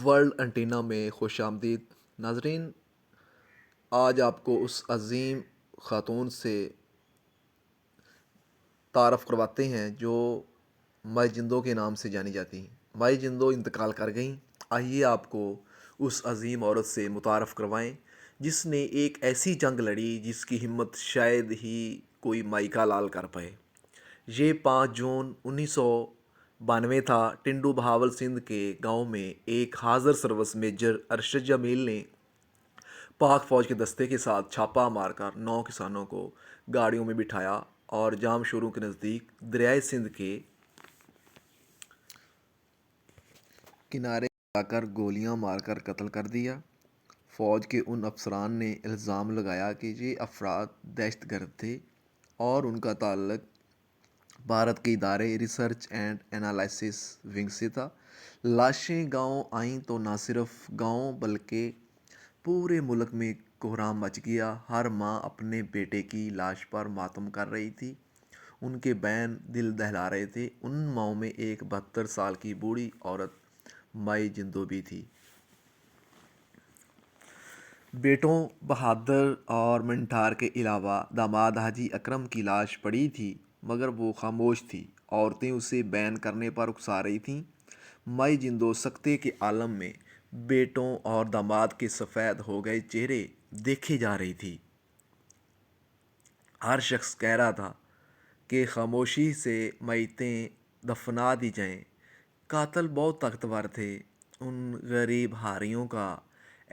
World antenna میں خوش آمدید ناظرین. آج آپ کو اس عظیم خاتون سے تعارف کرواتے ہیں جو مائی جندو کے نام سے جانی جاتی ہیں. مائی جندو انتقال کر گئیں. آئیے آپ کو اس عظیم عورت سے متعارف کروائیں جس نے ایک ایسی جنگ لڑی جس کی ہمت شاید ہی کوئی مائیکا لال کر پائے. یہ 5 جون 1992 تھا. ٹنڈو بہاول سندھ کے گاؤں میں ایک حاضر سروس میجر ارشد جمیل نے پاک فوج کے دستے کے ساتھ چھاپہ مار کر 9 کسانوں کو گاڑیوں میں بٹھایا اور جام شوروں کے نزدیک دریائے سندھ کے کنارے جا کر گولیاں مار کر قتل کر دیا. فوج کے ان افسران نے الزام لگایا کہ یہ افراد دہشت گرد تھے اور ان کا تعلق بھارت کے ادارے ریسرچ اینڈ انالائسس ونگ سے تھا. لاشیں گاؤں آئیں تو نہ صرف گاؤں بلکہ پورے ملک میں کوہرام مچ گیا. ہر ماں اپنے بیٹے کی لاش پر ماتم کر رہی تھی. ان کے بین دل دہلا رہے تھے. ان ماؤں میں ایک 72 سال کی بوڑھی عورت مائی جندو بھی تھی. بیٹوں بہادر اور منٹھار کے علاوہ داماد حاجی اکرم کی لاش پڑی تھی مگر وہ خاموش تھی. عورتیں اسے بیان کرنے پر اکسا رہی تھیں. مائی جندو سکتے کے عالم میں بیٹوں اور داماد کے سفید ہو گئے چہرے دیکھے جا رہی تھی. ہر شخص کہہ رہا تھا کہ خاموشی سے میتیں دفنا دی جائیں. قاتل بہت طاقتور تھے. ان غریب ہاریوں کا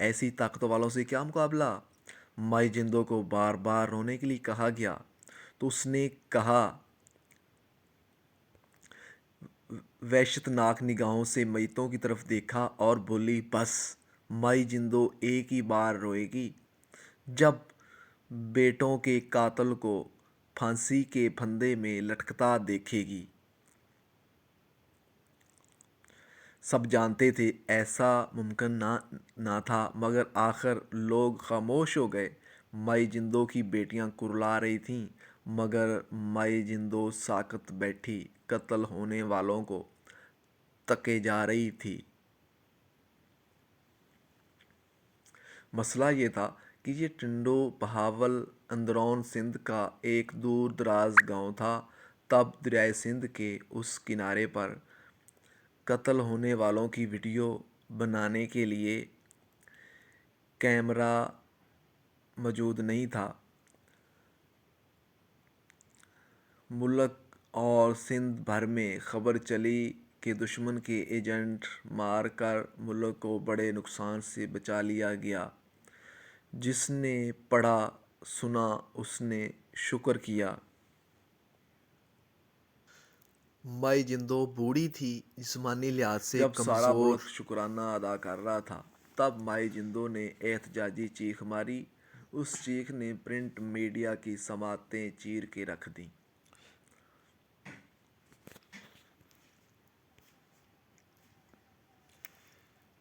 ایسی طاقت والوں سے کیا مقابلہ. مائی جندو کو بار بار رونے کے لیے کہا گیا تو اس نے کہا وحشت ناک نگاہوں سے میتوں کی طرف دیکھا اور بولی بس مائی جندو ایک ہی بار روئے گی جب بیٹوں کے قاتل کو پھانسی کے پھندے میں لٹکتا دیکھے گی. سب جانتے تھے ایسا ممکن نہ تھا مگر آخر لوگ خاموش ہو گئے. مائی جندو کی بیٹیاں کرلا رہی تھیں مگر مائی جندو ساکت بیٹھی قتل ہونے والوں کو تکے جا رہی تھی. مسئلہ یہ تھا کہ یہ ٹنڈو بہاول اندرون سندھ کا ایک دور دراز گاؤں تھا. تب دریائے سندھ کے اس کنارے پر قتل ہونے والوں کی ویڈیو بنانے کے لیے کیمرہ موجود نہیں تھا. ملک اور سندھ بھر میں خبر چلی کہ دشمن کے ایجنٹ مار کر ملک کو بڑے نقصان سے بچا لیا گیا. جس نے پڑھا سنا اس نے شکر کیا. مائی جندو بوڑھی تھی. جسمانی لحاظ سے جب سارا ملک شکرانہ ادا کر رہا تھا تب مائی جندو نے احتجاجی چیخ ماری. اس چیخ نے پرنٹ میڈیا کی سماعتیں چیر کے رکھ دیں.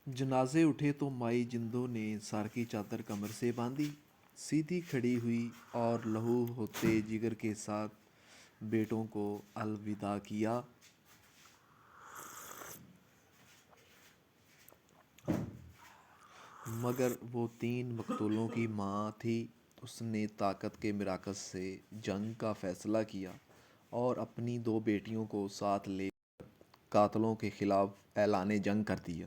جنازے اٹھے تو مائی جندو نے سر کی چادر کمر سے باندھی. سیدھی کھڑی ہوئی اور لہو ہوتے جگر کے ساتھ بیٹوں کو الوداع کیا. مگر وہ 3 مقتولوں کی ماں تھی. اس نے طاقت کے مراکز سے جنگ کا فیصلہ کیا اور اپنی 2 بیٹیوں کو ساتھ لے کر قاتلوں کے خلاف اعلان جنگ کر دیا.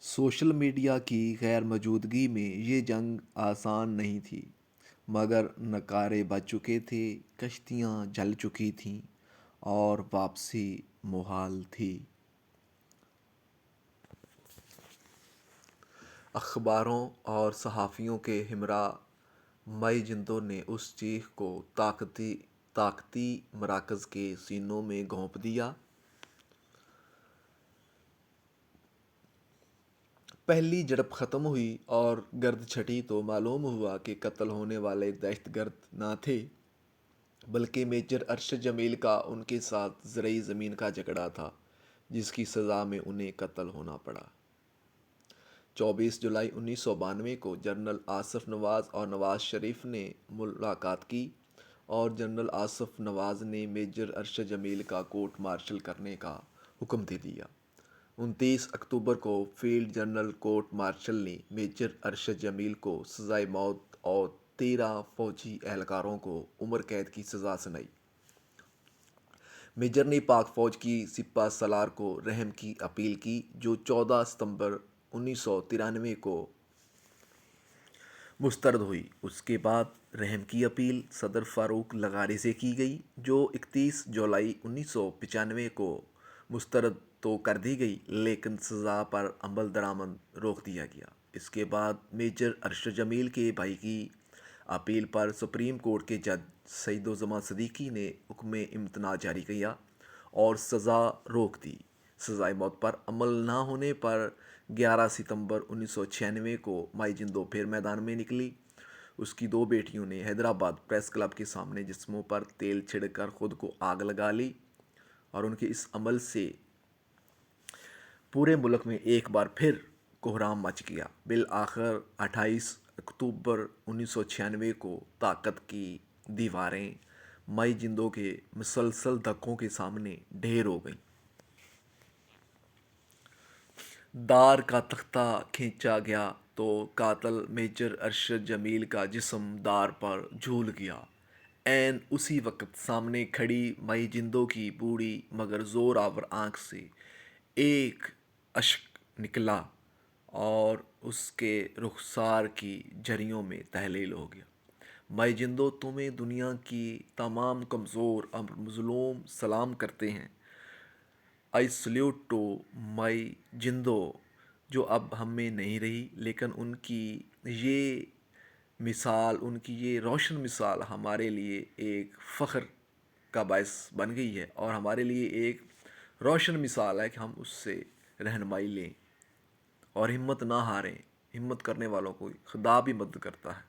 سوشل میڈیا کی غیر موجودگی میں یہ جنگ آسان نہیں تھی مگر نعرے بج چکے تھے. کشتیاں جل چکی تھیں اور واپسی محال تھی. اخباروں اور صحافیوں کے ہمراہ مائی جندو نے اس چیخ کو طاقتی مراکز کے سینوں میں گھونپ دیا. پہلی جھڑپ ختم ہوئی اور گرد چھٹی تو معلوم ہوا کہ قتل ہونے والے دہشت گرد نہ تھے بلکہ میجر ارشد جمیل کا ان کے ساتھ زرعی زمین کا جھگڑا تھا جس کی سزا میں انہیں قتل ہونا پڑا. 24 جولائی 1992 کو جنرل آصف نواز اور نواز شریف نے ملاقات کی اور جنرل آصف نواز نے میجر ارشد جمیل کا کورٹ مارشل کرنے کا حکم دے دیا۔ 29 اکتوبر کو فیلڈ جنرل کورٹ مارشل نے میجر ارشد جمیل کو سزائے موت اور 13 فوجی اہلکاروں کو عمر قید کی سزا سنائی۔ میجر نے پاک فوج کی سپہ سالار کو رحم کی اپیل کی، جو 14 ستمبر 1993 کو مسترد ہوئی۔ اس کے بعد رحم کی اپیل صدر فاروق لغاری سے کی گئی، جو 31 جولائی 1995 کو مسترد تو کر دی گئی، لیکن سزا پر عمل درآمد روک دیا گیا۔ اس کے بعد میجر ارشد جمیل کے بھائی کی اپیل پر سپریم کورٹ کے جج سعیدالزماں صدیقی نے حکم امتناع جاری کیا اور سزا روک دی۔ سزائے موت پر عمل نہ ہونے پر 11 ستمبر 1996 کو مائی جندو پھر میدان میں نکلی۔ اس کی 2 بیٹیوں نے حیدرآباد پریس کلب کے سامنے جسموں پر تیل چھڑک کر خود کو آگ لگا لی، اور ان کے اس عمل سے پورے ملک میں ایک بار پھر کہرام مچ گیا۔ بالآخر 28 اکتوبر 1996 کو طاقت کی دیواریں مائی جندو کے مسلسل دھکوں کے سامنے ڈھیر ہو گئیں۔ دار کا تختہ کھینچا گیا تو قاتل میجر ارشد جمیل کا جسم دار پر جھول گیا۔ عین اسی وقت سامنے کھڑی مائی جندو کی بوڑھی مگر زور آور آنکھ سے ایک اشک نکلا اور اس کے رخسار کی جھریوں میں تحلیل ہو گیا۔ مائی جندو، تمہیں دنیا کی تمام کمزور اور مظلوم سلام کرتے ہیں۔ آئی سلیوٹ ٹو مائی جندو، جو اب ہم میں نہیں رہی، لیکن ان کی یہ مثال، ان کی یہ روشن مثال ہمارے لیے ایک فخر کا باعث بن گئی ہے، اور ہمارے لیے ایک روشن مثال ہے کہ ہم اس سے رہنمائی لیں اور ہمت نہ ہاریں۔ ہمت کرنے والوں کو خدا بھی مدد کرتا ہے۔